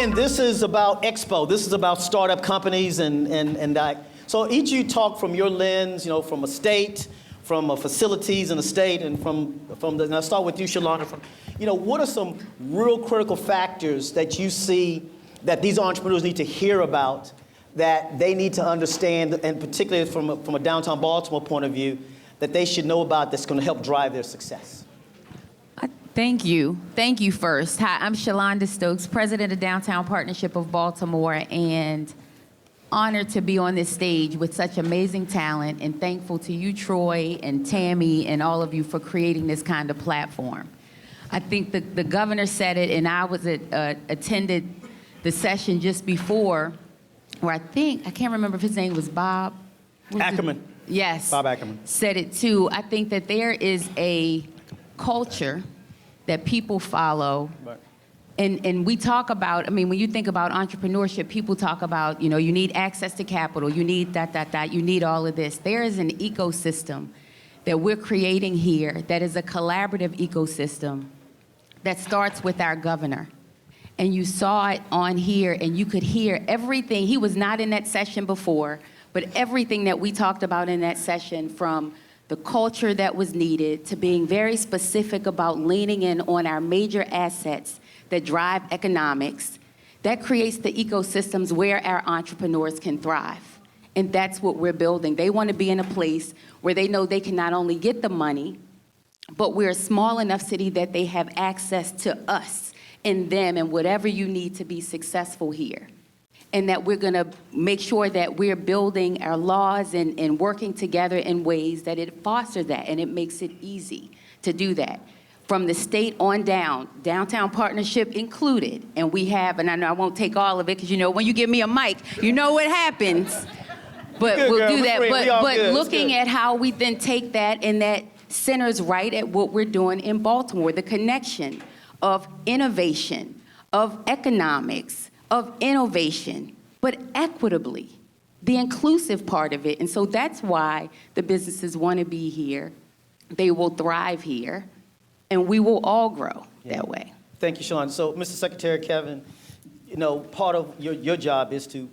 again, this is about Expo. This is about startup companies and so each of you talk from your lens, from a state, from facilities in the state, and and I'll start with you, Shalonda. What are some real critical factors that you see that these entrepreneurs need to hear about, that they need to understand, and particularly from a downtown Baltimore point of view, that they should know about that's going to help drive their success? Thank you. Thank you first. Hi, I'm Shalonda Stokes, president of Downtown Partnership of Baltimore, and honored to be on this stage with such amazing talent, and thankful to you, Troy, and Tammy, and all of you for creating this kind of platform. I think the governor said it, and I was attended the session just before, where I can't remember if his name was Bob Ackerman. Yes. Bob Ackerman. Said it too. I think that there is a culture that people follow. Right. And we talk about, when you think about entrepreneurship, people talk about, you need access to capital, you need you need all of this. There is an ecosystem that we're creating here that is a collaborative ecosystem that starts with our governor. And you saw it on here, and you could hear everything. He was not in that session before, but everything that we talked about in that session, from the culture that was needed to being very specific about leaning in on our major assets that drive economics, that creates the ecosystems where our entrepreneurs can thrive. And that's what we're building. They want to be in a place where they know they can not only get the money, but we're a small enough city that they have access to us and them and whatever you need to be successful here. And that we're going to make sure that we're building our laws and working together in ways that it fosters that and it makes it easy to do that. From the state on down, Downtown Partnership included, and we have, and I know I won't take all of it, because when you give me a mic, you know what happens. But good, we'll girl. do that. But Good. looking at how we then take that, and that centers right at what we're doing in Baltimore, the connection of innovation, of economics, of innovation, but equitably, the inclusive part of it. And so that's why the businesses want to be here. They will thrive here, and we will all grow that way. Thank you, Sean. So, Mr. Secretary Kevin, part of your job is to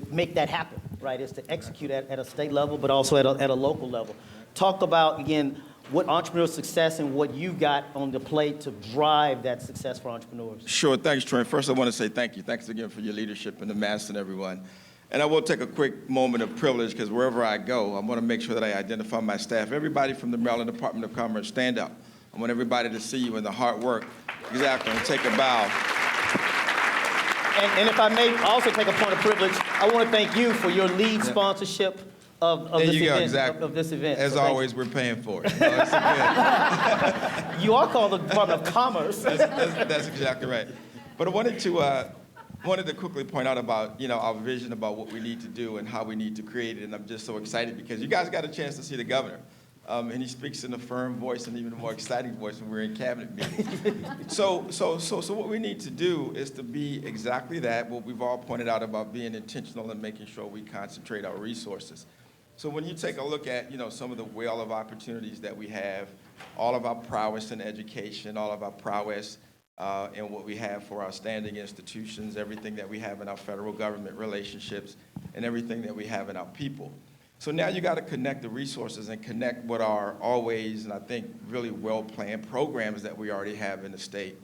make that happen, right? Is to execute at a state level, but also at a local level. Talk about, again, what entrepreneurial success and what you've got on the plate to drive that success for entrepreneurs. Sure, thanks, Troy. First, I want to say thank you. Thanks again for your leadership and the mass and everyone. And I will take a quick moment of privilege, because wherever I go, I want to make sure that I identify my staff. Everybody from the Maryland Department of Commerce, stand up. I want everybody to see you in the hard work. Exactly, and take a bow. And if I may also take a point of privilege, I want to thank you for your lead sponsorship of this event. Exactly. Of this event. As always, we're paying for it. No, it's okay. You are called the Department of Commerce. That's exactly right. But I wanted to quickly point out about our vision about what we need to do and how we need to create it. And I'm just so excited because you guys got a chance to see the governor. And he speaks in a firm voice and even a more exciting voice when we're in cabinet meetings. So what we need to do is to be exactly that, what we've all pointed out about being intentional and making sure we concentrate our resources. So when you take a look at, some of the well of opportunities that we have, all of our prowess in education, all of our prowess in what we have for our standing institutions, everything that we have in our federal government relationships, and everything that we have in our people. So now you got to connect the resources and connect what are always, and I think really well-planned programs that we already have in the state,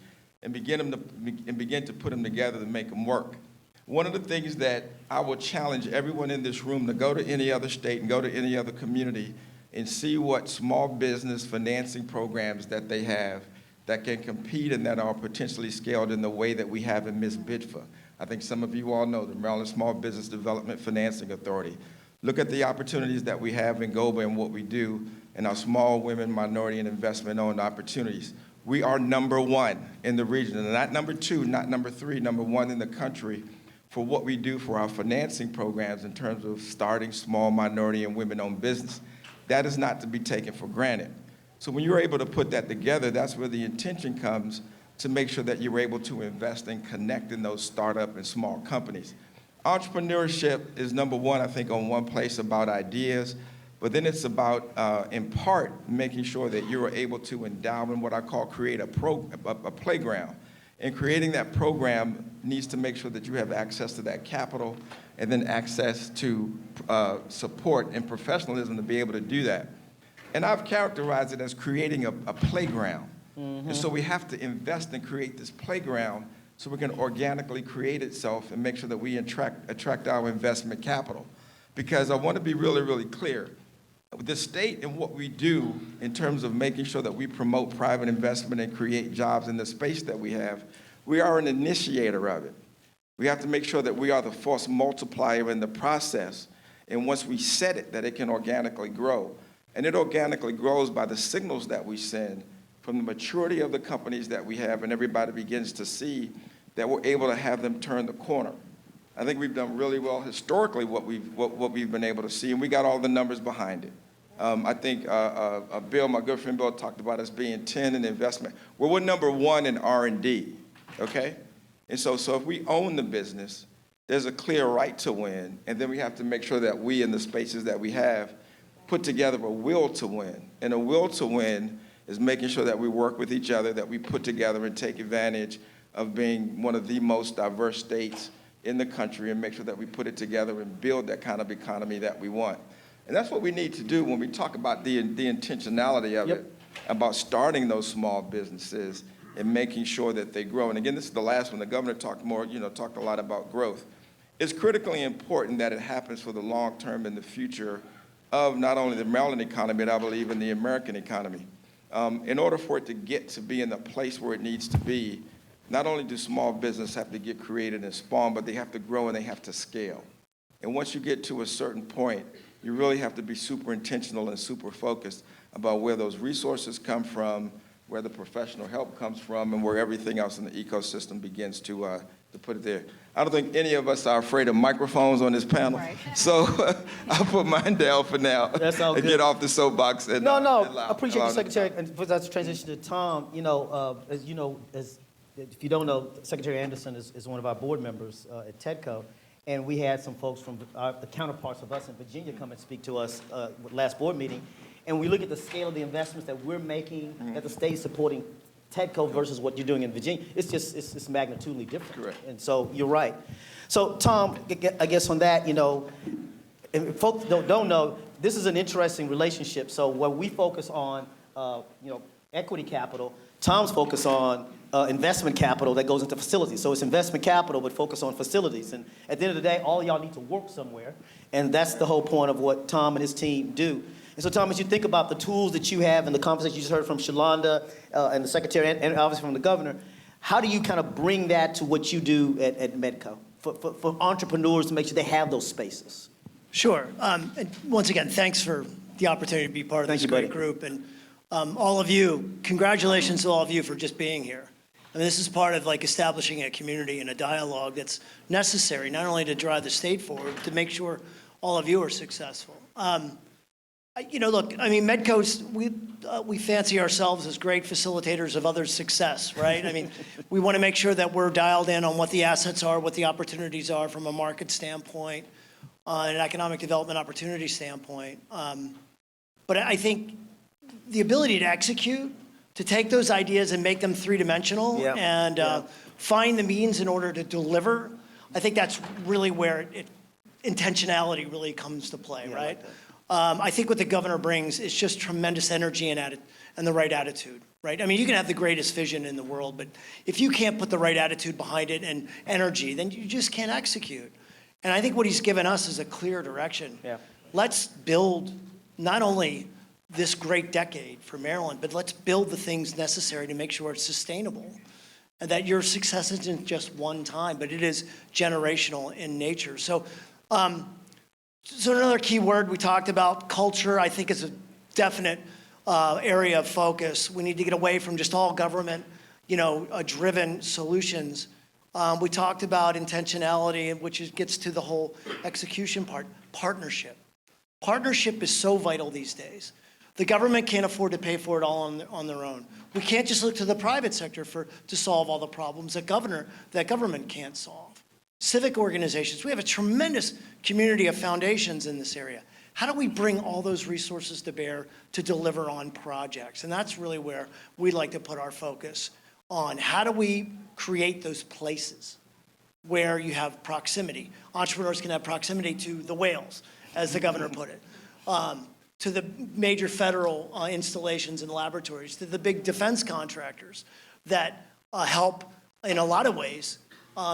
and begin to put them together to make them work. One of the things that I will challenge everyone in this room to go to any other state and go to any other community and see what small business financing programs that they have that can compete and that are potentially scaled in the way that we have in Ms. BIDFA. I think some of you all know the Maryland Small Business Development Financing Authority. Look at the opportunities that we have in GOBA and what we do in our small women, minority, and investment-owned opportunities. We are #1 in the region, and not #2, not #3, #1 in the country for what we do for our financing programs in terms of starting small minority and women-owned business. That is not to be taken for granted. So when you're able to put that together, that's where the intention comes to make sure that you're able to invest and connect in those startup and small companies. Entrepreneurship is #1, I think, on one place about ideas, but then it's about, in part, making sure that you're able to endow and what I call create a playground And creating that program needs to make sure that you have access to that capital and then access to support and professionalism to be able to do that. And I've characterized it as creating a playground. And so we have to invest and create this playground so we can organically create itself and make sure that we attract our investment capital. Because I want to be really, really clear. The state and what we do in terms of making sure that we promote private investment and create jobs in the space that we have, we are an initiator of it. We have to make sure that we are the force multiplier in the process. And once we set it, that it can organically grow. And it organically grows by the signals that we send from the maturity of the companies that we have, and everybody begins to see that we're able to have them turn the corner. I think we've done really well historically what we've been able to see, and we got all the numbers behind it. I think Bill, my good friend Bill, talked about us being 10 in investment. Well, we're number 1 in R&D, okay? And so if we own the business, there's a clear right to win, and then we have to make sure that we, in the spaces that we have, put together a will to win. And a will to win is making sure that we work with each other, that we put together and take advantage of being one of the most diverse states in the country, and make sure that we put it together and build that kind of economy that we want. And that's what we need to do when we talk about the intentionality of it, about starting those small businesses and making sure that they grow. And again, this is the last one. The governor talked a lot about growth. It's critically important that it happens for the long term in the future of not only the Maryland economy, but I believe in the American economy. In order for it to get to be in the place where it needs to be, not only do small business have to get created and spawn, but they have to grow and they have to scale. And once you get to a certain point, you really have to be super intentional and super focused about where those resources come from, where the professional help comes from, and where everything else in the ecosystem begins to put it there. I don't think any of us are afraid of microphones on this panel, right. So I'll put mine down for now. That's all and good. get off the soapbox. And, No, I appreciate you, Secretary. And for that transition to Tom, as if you don't know, Secretary Anderson is one of our board members at TEDCO, and we had some folks from the counterparts of us in Virginia come and speak to us last board meeting, and we look at the scale of the investments that we're making at the state supporting TEDCO versus what you're doing in Virginia. It's magnitudely different. Correct. And so you're right. So Tom, I guess on that, if folks don't know, this is an interesting relationship. So where we focus on, equity capital, Tom's focus on investment capital that goes into facilities. So it's investment capital, but focus on facilities. And at the end of the day, all of y'all need to work somewhere. And that's the whole point of what Tom and his team do. And so, Tom, as you think about the tools that you have and the conversation you just heard from Shalonda and the Secretary and obviously from the Governor, how do you kind of bring that to what you do at Medco for entrepreneurs to make sure they have those spaces? Sure. And once again, thanks for the opportunity to be part of this great group. And all of you, congratulations to all of you for just being here. I mean, this is part of establishing a community and a dialogue that's necessary, not only to drive the state forward, to make sure all of you are successful. Look, I mean, Medco's, we fancy ourselves as great facilitators of others' success, right? I mean, we want to make sure that we're dialed in on what the assets are, what the opportunities are from a market standpoint, an economic development opportunity standpoint. But I think the ability to execute, to take those ideas and make them three-dimensional and find the means in order to deliver, I think that's really where intentionality really comes to play, right? I think what the governor brings is just tremendous energy and the right attitude, right? I mean, you can have the greatest vision in the world, but if you can't put the right attitude behind it and energy, then you just can't execute. And I think what he's given us is a clear direction. Yeah. Let's build not only this great decade for Maryland, but let's build the things necessary to make sure it's sustainable and that your success isn't just one time, but it is generational in nature. So another key word we talked about, culture, I think is a definite area of focus. We need to get away from just all government, driven solutions. We talked about intentionality, which gets to the whole execution part, partnership. Partnership is so vital these days. The government can't afford to pay for it all on their own. We can't just look to the private sector to solve all the problems that government can't solve. Civic organizations, we have a tremendous community of foundations in this area. How do we bring all those resources to bear to deliver on projects? And that's really where we like to put our focus on how do we create those places where you have proximity. Entrepreneurs can have proximity to the whales, as the governor put it, to the major federal installations and laboratories, to the big defense contractors that help in a lot of ways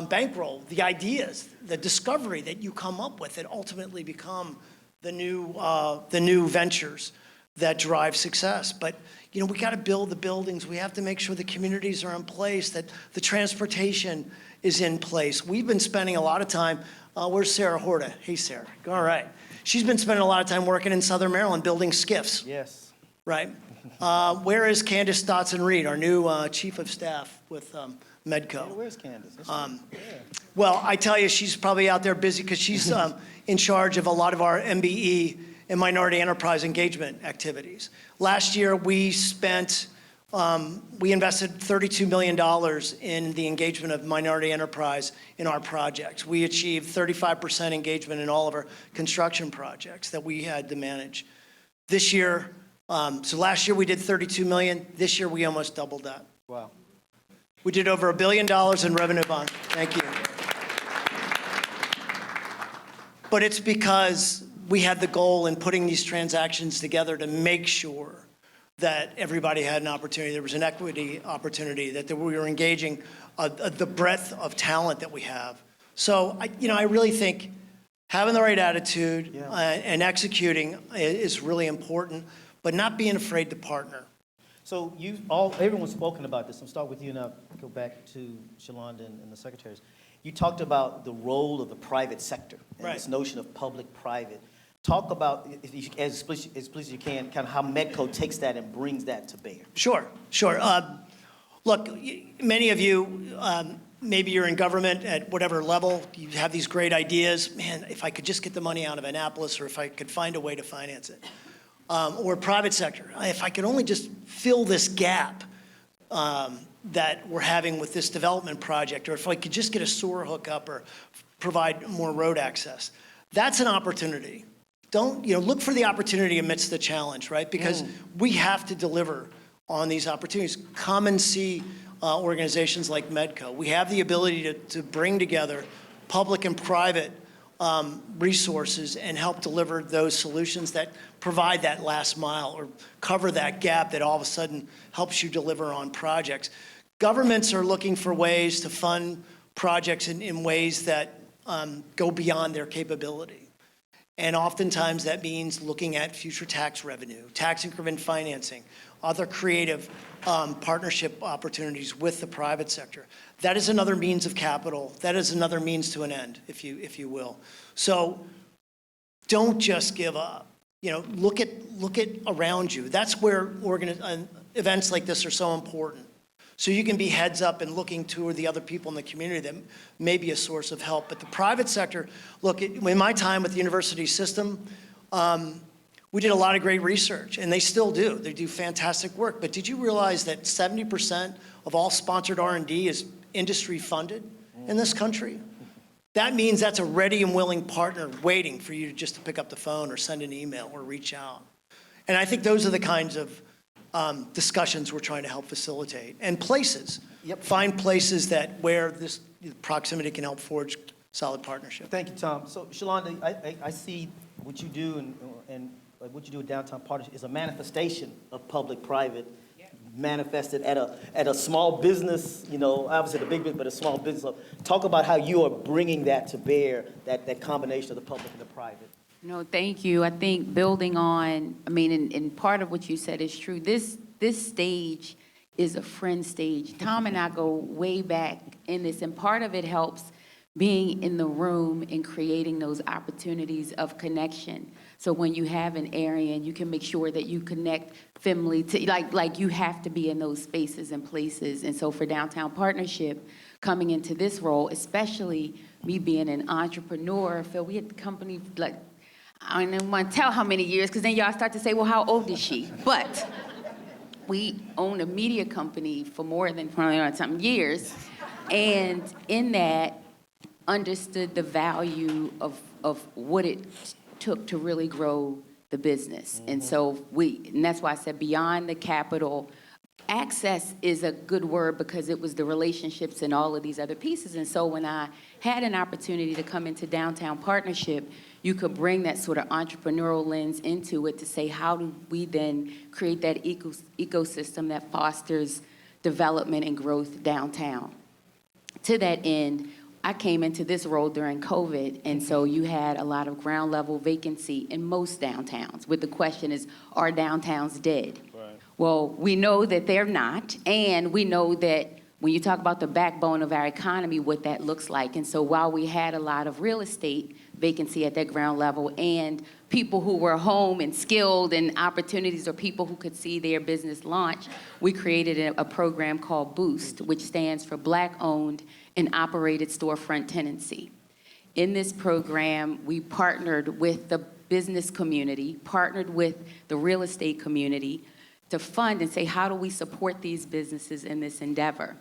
bankroll the ideas, the discovery that you come up with that ultimately become the new ventures that drive success. But we got to build the buildings. We have to make sure the communities are in place, that the transportation is in place. We've been spending a lot of time. Where's Sarah Horta? Hey, Sarah. All right. She's been spending a lot of time working in Southern Maryland building skiffs. Yes. Right. Where is Candace Dotson-Reed, our new chief of staff with Medco? Yeah, where's Candace? Well, I tell you, she's probably out there busy because she's in charge of a lot of our MBE and minority enterprise engagement activities. Last year, we invested $32 million in the engagement of minority enterprise in our projects. We achieved 35% engagement in all of our construction projects that we had to manage. This year, so last year we did 32 million. This year we almost doubled that. Wow. We did over $1 billion in revenue bond. Thank you. But it's because we had the goal in putting these transactions together to make sure that everybody had an opportunity. There was an equity opportunity, that we were engaging the breadth of talent that we have. So, I really think having the right attitude and executing is really important, but not being afraid to partner. So everyone's spoken about this. I'll start with you and I'll go back to Shalonda and the secretaries. You talked about the role of the private sector and Right. this notion of public-private. Talk about, if you, as please as you can, kind of how Medco takes that and brings that to bear. Sure. Look, many of you, maybe you're in government at whatever level, you have these great ideas. Man, if I could just get the money out of Annapolis, or if I could find a way to finance it. Or private sector, if I could only just fill this gap that we're having with this development project, or if I could just get a sewer hookup or provide more road access. That's an opportunity. Don't, look for the opportunity amidst the challenge, right? Because we have to deliver on these opportunities. Come and see organizations like Medco. We have the ability to bring together public and private resources and help deliver those solutions that provide that last mile or cover that gap that all of a sudden helps you deliver on projects. Governments are looking for ways to fund projects in ways that go beyond their capability. And oftentimes that means looking at future tax revenue, tax increment financing, other creative partnership opportunities with the private sector. That is another means of capital. That is another means to an end, if you will. So don't just give up. Look at around you. That's where events like this are so important. So you can be heads up and looking to the other people in the community that may be a source of help. But the private sector, look, in my time with the university system, we did a lot of great research, and they still do. They do fantastic work. But did you realize that 70% of all sponsored R&D is industry funded in this country? That means that's a ready and willing partner waiting for you just to pick up the phone or send an email or reach out. And I think those are the kinds of discussions we're trying to help facilitate. And places. Yep. Find places where this proximity can help forge solid partnership. Thank you, Tom. So, Shalonda, I see what you do and what you do with Downtown Partnership is a manifestation of public-private, manifested at a small business, obviously the big business, but a small business. So talk about how you are bringing that to bear, that combination of the public and the private. No, thank you. I think building on, and part of what you said is true. This stage is a friend stage. Tom and I go way back in this, and part of it helps being in the room and creating those opportunities of connection. So when you have an area and you can make sure that you connect family to, like you have to be in those spaces and places. And so for Downtown Partnership, coming into this role, especially me being an entrepreneur, Phil, we had the company, I don't want to tell how many years, because then y'all start to say, well, how old is she? But we own a media company for more than 20-something years. And in that, understood the value of what it took to really grow the business. And so and that's why I said beyond the capital, access is a good word because it was the relationships and all of these other pieces. And so when I had an opportunity to come into Downtown Partnership, you could bring that sort of entrepreneurial lens into it to say, how do we then create that ecosystem that fosters development and growth downtown? To that end, I came into this role during COVID, and so you had a lot of ground level vacancy in most downtowns, with the question is, are downtowns dead? Right. Well, we know that they're not, and we know that when you talk about the backbone of our economy, what that looks like. And so while we had a lot of real estate vacancy at that ground level and people who were home and skilled and opportunities or people who could see their business launch, we created a program called Boost, which stands for Black-Owned and Operated Storefront Tenancy. In this program, we partnered with the business community, partnered with the real estate community to fund and say, how do we support these businesses in this endeavor?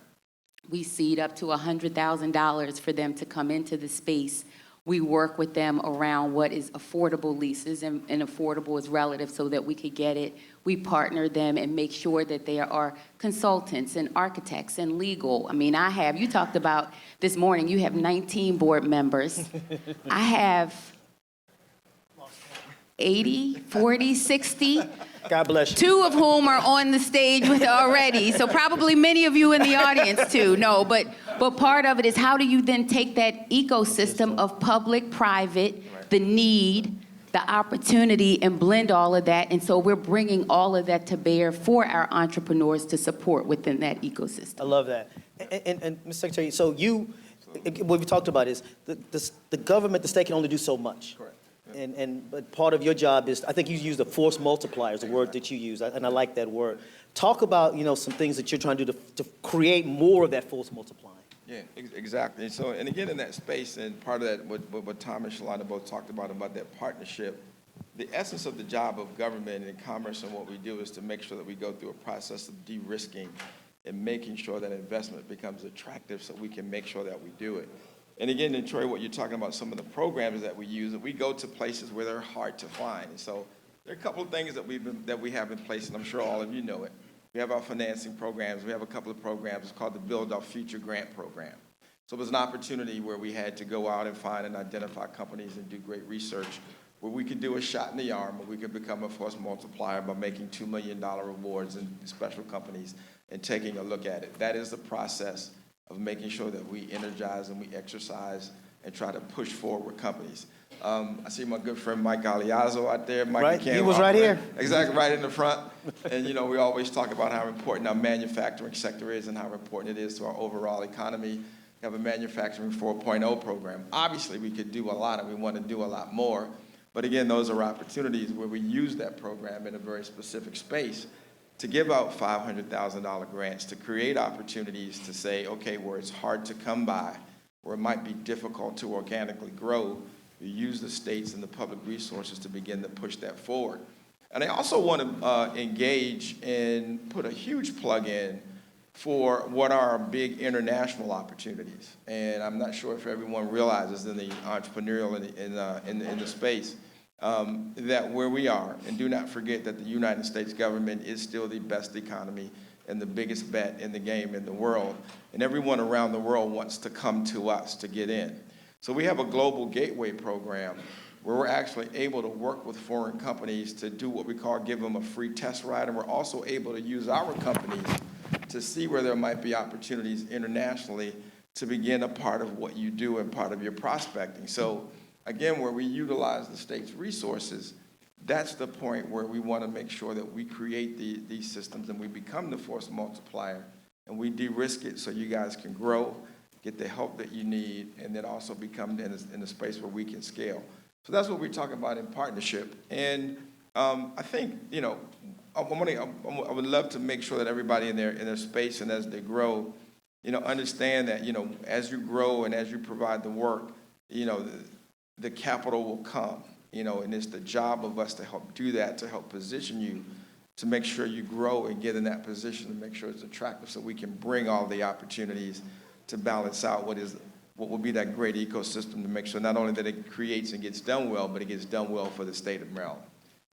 We seed up to $100,000 for them to come into the space. We work with them around what is affordable leases, and affordable is relative so that we could get it. We partner them and make sure that there are consultants and architects and legal. I mean, you talked about this morning, you have 19 board members. I have 80, 40, 60. God bless you. 2 of whom are on the stage with already, so probably many of you in the audience too. No, but part of it is how do you then take that ecosystem of public, private, the need, the opportunity, and blend all of that. And so we're bringing all of that to bear for our entrepreneurs to support within that ecosystem. I love that. And Mr. Secretary, so what we talked about is the government, the state can only do so much. Correct. But part of your job is, I think you used the force multiplier is the word that you use, and I like that word. Talk about, some things that you're trying to do to create more of that force multiplying. Yeah, exactly. So, and again, in that space, and part of that, what Tom and Shalana both talked about that partnership, the essence of the job of government and commerce and what we do is to make sure that we go through a process of de-risking and making sure that investment becomes attractive so we can make sure that we do it. And again, in Troy, what you're talking about, some of the programs that we use, we go to places where they're hard to find. And so there are a couple of things that we have in place, and I'm sure all of you know it. We have our financing programs. We have a couple of programs called the Build Our Future Grant Program. So it was an opportunity where we had to go out and find and identify companies and do great research, where we could do a shot in the arm, where we could become a force multiplier by making $2 million awards in special companies and taking a look at it. That is the process of making sure that we energize and we exercise and try to push forward companies. I see my good friend Mike Aliazzo out there. Mike, right, he was right here. Exactly, right in the front. And we always talk about how important our manufacturing sector is and how important it is to our overall economy. We have a manufacturing 4.0 program. Obviously, we could do a lot and we want to do a lot more. But again, those are opportunities where we use that program in a very specific space to give out $500,000 grants, to create opportunities to say, okay, where it's hard to come by, where it might be difficult to organically grow, we use the states and the public resources to begin to push that forward. And I also want to engage and put a huge plug in for what are our big international opportunities. And I'm not sure if everyone realizes in the entrepreneurial in the space, that where we are, and do not forget that the United States government is still the best economy and the biggest bet in the game in the world, and everyone around the world wants to come to us to get in. So we have a global gateway program where we're actually able to work with foreign companies to do what we call give them a free test ride, and we're also able to use our companies to see where there might be opportunities internationally to begin a part of what you do and part of your prospecting. So again, where we utilize the state's resources, that's the point where we want to make sure that we create these systems and we become the force multiplier and we de-risk it so you guys can grow, get the help that you need, and then also become in a space where we can scale. So that's what we're talking about in partnership. And I think, I would love to make sure that everybody in their space and as they grow, understand that, as you grow and as you provide the work, the capital will come, and it's the job of us to help do that, to help position you, to make sure you grow and get in that position, to make sure it's attractive so we can bring all the opportunities to balance out what will be that great ecosystem to make sure not only that it creates and gets done well, but it gets done well for the state of Maryland.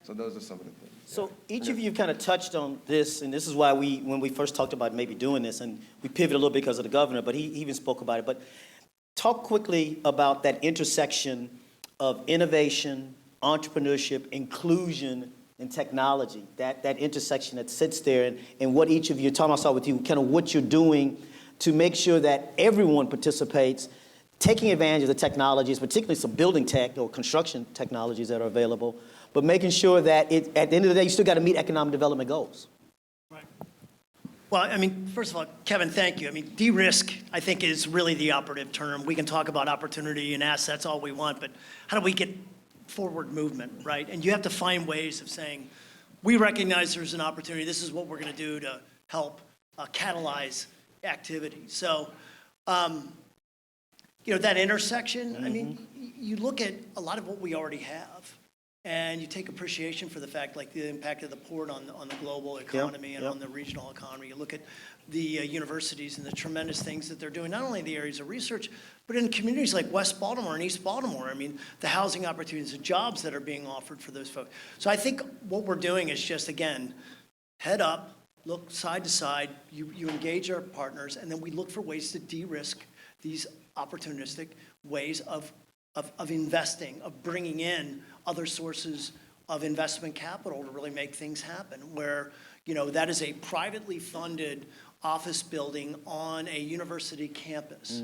So those are some of the things. So each of you kind of touched on this, and this is why when we first talked about maybe doing this, and we pivoted a little bit because of the governor, but he even spoke about it. But talk quickly about that intersection of innovation, entrepreneurship, inclusion, and technology, that intersection that sits there, and what each of you, Tom, I'll start with you, kind of what you're doing to make sure that everyone participates, taking advantage of the technologies, particularly some building tech or construction technologies that are available, but making sure that at the end of the day, you still got to meet economic development goals. Right. Well, I mean, first of all, Kevin, thank you. I mean, de-risk, I think, is really the operative term. We can talk about opportunity and assets all we want, but how do we get forward movement, right? And you have to find ways of saying, we recognize there's an opportunity. This is what we're going to do to help catalyze activity. So, that intersection, I mean, you look at a lot of what we already have, and you take appreciation for the fact, like the impact of the port on the global economy and on the regional economy. You look at the universities and the tremendous things that they're doing, not only in the areas of research, but in communities like West Baltimore and East Baltimore. I mean, the housing opportunities, the jobs that are being offered for those folks. So I think what we're doing is just, again, head up, look side to side, you engage our partners, and then we look for ways to de-risk these opportunistic ways of investing, of bringing in other sources of investment capital to really make things happen, where, that is a privately funded office building on a university campus.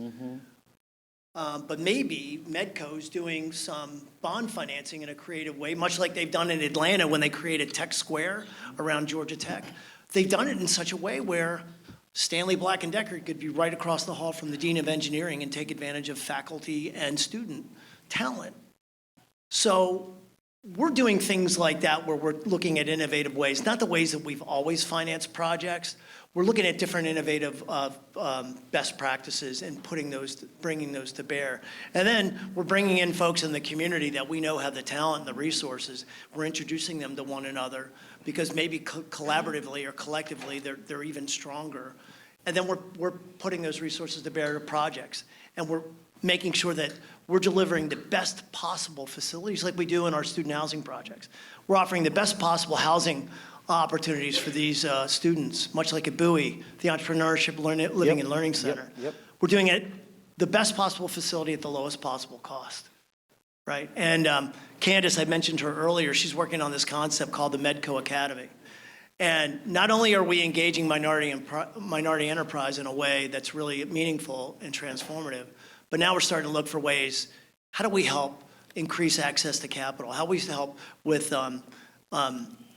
But maybe Medco's doing some bond financing in a creative way, much like they've done in Atlanta when they created Tech Square around Georgia Tech. They've done it in such a way where Stanley Black & Decker could be right across the hall from the Dean of Engineering and take advantage of faculty and student talent. So we're doing things like that where we're looking at innovative ways, not the ways that we've always financed projects. We're looking at different innovative best practices and bringing those to bear. And then we're bringing in folks in the community that we know have the talent and the resources. We're introducing them to one another because maybe collaboratively or collectively they're even stronger. And then we're putting those resources to bear to projects. And we're making sure that we're delivering the best possible facilities like we do in our student housing projects. We're offering the best possible housing opportunities for these students, much like at Bowie, the Entrepreneurship Living and Learning Center. We're doing it the best possible facility at the lowest possible cost, right? And Candace, I mentioned her earlier, she's working on this concept called the Medco Academy. And not only are we engaging minority enterprise in a way that's really meaningful and transformative, but now we're starting to look for ways, how do we help increase access to capital? How do we help with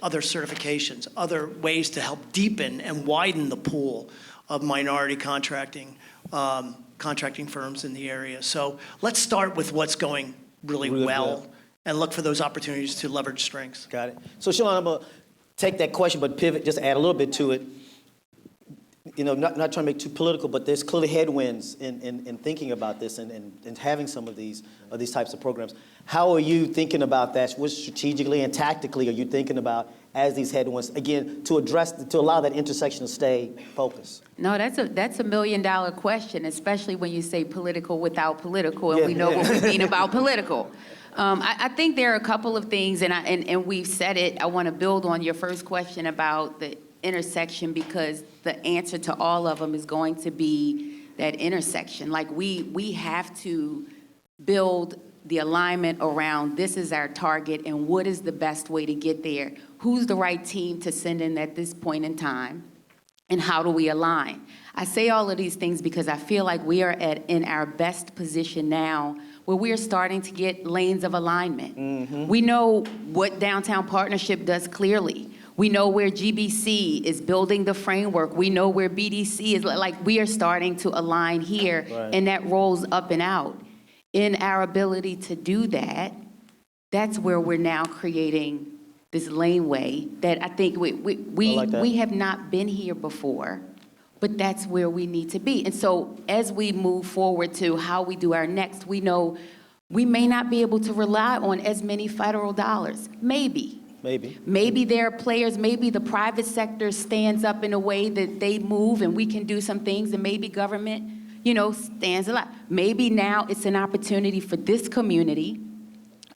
other certifications, other ways to help deepen and widen the pool of minority contracting firms in the area. So let's start with what's going really well and look for those opportunities to leverage strengths. Got it. So Shalon, I'm going to take that question, but pivot, just add a little bit to it. Not trying to make too political, but there's clearly headwinds in thinking about this and having some of these types of programs. How are you thinking about that? What strategically and tactically are you thinking about as these headwinds, again, to allow that intersection to stay focused? No, that's a $1 million question, especially when you say political without political, and we know what we mean about political. I think there are a couple of things, and we've said it. I want to build on your first question about the intersection, because the answer to all of them is going to be that intersection. Like we have to build the alignment around this is our target and what is the best way to get there. Who's the right team to send in at this point in time? And how do we align? I say all of these things because I feel like we are in our best position now where we are starting to get lanes of alignment. We know what Downtown Partnership does clearly. We know where GBC is building the framework. We know where BDC is. Like, we are starting to align here, and that rolls up and out. In our ability to do that, that's where we're now creating this laneway that I think we have not been here before, but that's where we need to be. And so as we move forward to how we do our next, we know we may not be able to rely on as many federal dollars. Maybe there are players, maybe the private sector stands up in a way that they move and we can do some things, and maybe government, stands a lot. Maybe now it's an opportunity for this community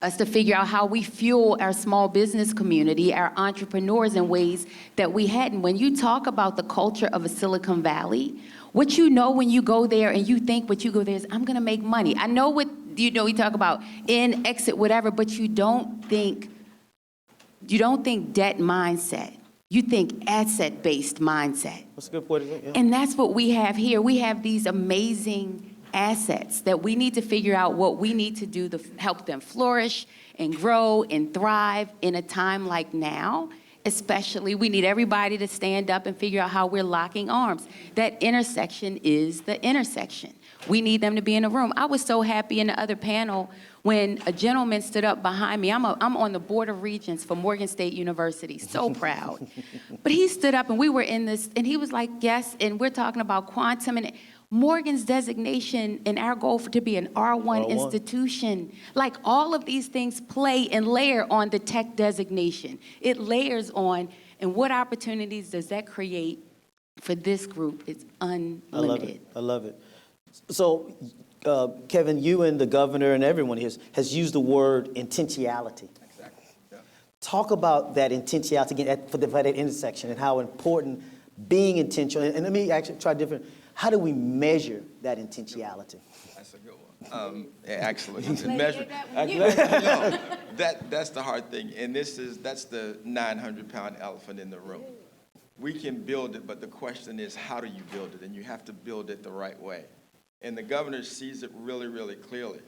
us to figure out how we fuel our small business community, our entrepreneurs in ways that we hadn't. When you talk about the culture of a Silicon Valley, what you know when you go there and you think what you go there is, I'm gonna make money. I know what, you know, we talk about in, exit, whatever, but you don't think debt mindset. You think asset-based mindset. That's a good point. Yeah. And that's what we have here. We have these amazing assets that we need to figure out what we need to do to help them flourish and grow and thrive in a time like now. Especially, we need everybody to stand up and figure out how we're locking arms. That intersection is the intersection. We need them to be in a room. I was so happy in the other panel when a gentleman stood up behind me. I'm on the Board of Regents for Morgan State University, so proud. But he stood up and we were in this, and he was like, yes, and we're talking about quantum and Morgan's designation and our goal to be an R1 institution. Like all of these things play and layer on the tech designation. It layers on, and what opportunities does that create for this group? It's unlimited. I love it. So, Kevin, you and the governor and everyone here has used the word intentionality. Exactly. Yeah. Talk about that intentionality again for that intersection and how important being intentional. And let me actually try different. How do we measure that intentionality? That's a good one. Excellent. Measure. That's the hard thing, and that's the 900-pound elephant in the room. We can build it, but the question is, how do you build it? And you have to build it the right way. And the governor sees it really, really clearly,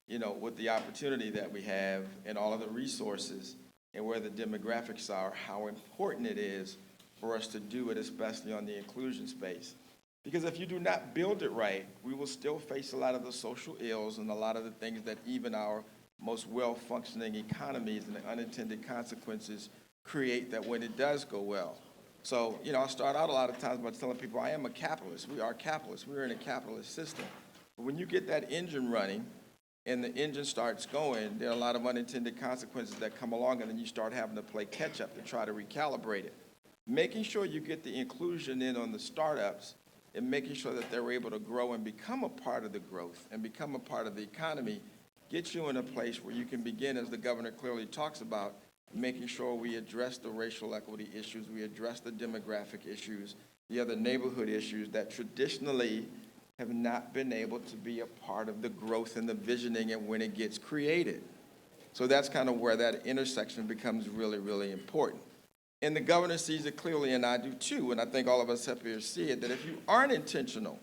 you know, with the opportunity that we have and all of the resources and where the demographics are, how important it is for us to do it, especially on the inclusion space. Because if you do not build it right, we will still face a lot of the social ills and a lot of the things that even our most well-functioning economies and the unintended consequences create that when it does go well. So, you know, I start out a lot of times by telling people I am a capitalist. We are capitalists. We're in a capitalist system. But when you get that engine running and the engine starts going, there are a lot of unintended consequences that come along, and then you start having to play catch-up to try to recalibrate it. Making sure you get the inclusion in on the startups and making sure that they're able to grow and become a part of the growth and become a part of the economy gets you in a place where you can begin, as the governor clearly talks about, making sure we address the racial equity issues, we address the demographic issues, the other neighborhood issues that traditionally have not been able to be a part of the growth and the visioning and when it gets created. So that's kind of where that intersection becomes really, really important. And the governor sees it clearly, and I do too, and I think all of us up here see it, that if you aren't intentional,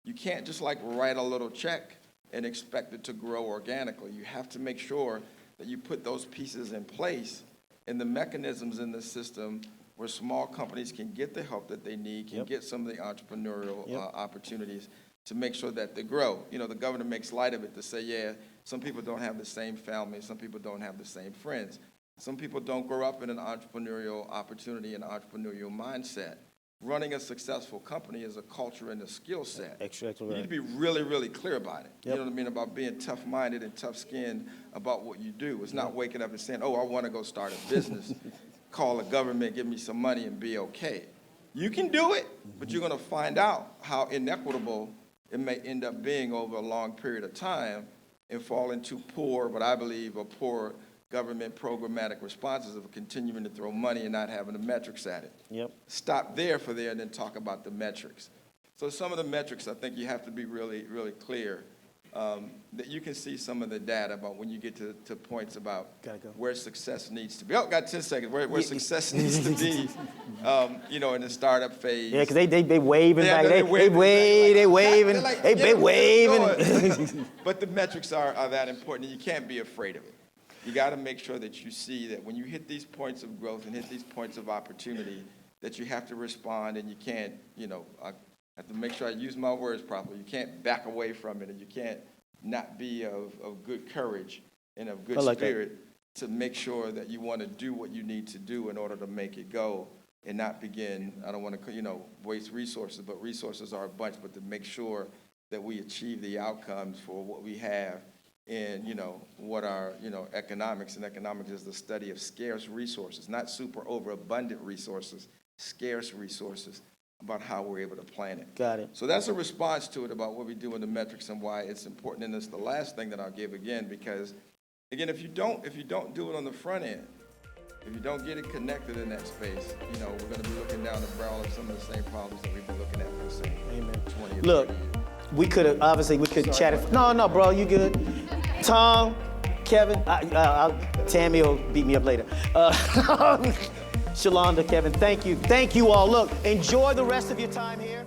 you can't just like write a little check and expect it to grow organically. You have to make sure that you put those pieces in place and the mechanisms in the system where small companies can get the help that they need, can get some of the entrepreneurial opportunities to make sure that they grow. You know, the governor makes light of it to say, yeah, some people don't have the same family, some people don't have the same friends. Some people don't grow up in an entrepreneurial opportunity and entrepreneurial mindset. Running a successful company is a culture and a skill set. Exactly You need to be really, really clear about it. You know what I mean? About being tough-minded and tough-skinned about what you do. It's not waking up and saying, oh, I want to go start a business, call the government, give me some money, and be okay. You can do it, but you're going to find out how inequitable it may end up being over a long period of time and fall into poor, what I believe are poor government programmatic responses of continuing to throw money and not having the metrics at it. Stop there and then talk about the metrics. So some of the metrics, I think you have to be really, really clear that you can see some of the data about when you get to points about where success needs to be. Oh, got 10 seconds. Where success needs to be, you know, in the startup phase. Yeah, because they waving back. They waving. But the metrics are that important, and you can't be afraid of it. You got to make sure that you see that when you hit these points of growth and hit these points of opportunity, that you have to respond, and you can't, you know, I have to make sure I use my words properly. You can't back away from it, and you can't not be of good courage and of good spirit to make sure that you want to do what you need to do in order to make it go and not begin, I don't want to, you know, waste resources, but resources are a bunch, but to make sure that we achieve the outcomes for what we have. And, you know, what are, you know, economics, and economics is the study of scarce resources, not super overabundant resources, scarce resources, about how we're able to plan it. Got it. So that's a response to it about what we do in the metrics and why it's important. And it's the last thing that I'll give again, because Again, if you don't do it on the front end, if you don't get it connected in that space, you know, we're going to be looking down the barrel of some of the same problems that we've been looking at for the same 20 or Look, 30 years. we could have chat it. No, bro, you good. Tom, Kevin, Tammy will beat me up later. Shalonda, Kevin, thank you all. Look, enjoy the rest of your time here.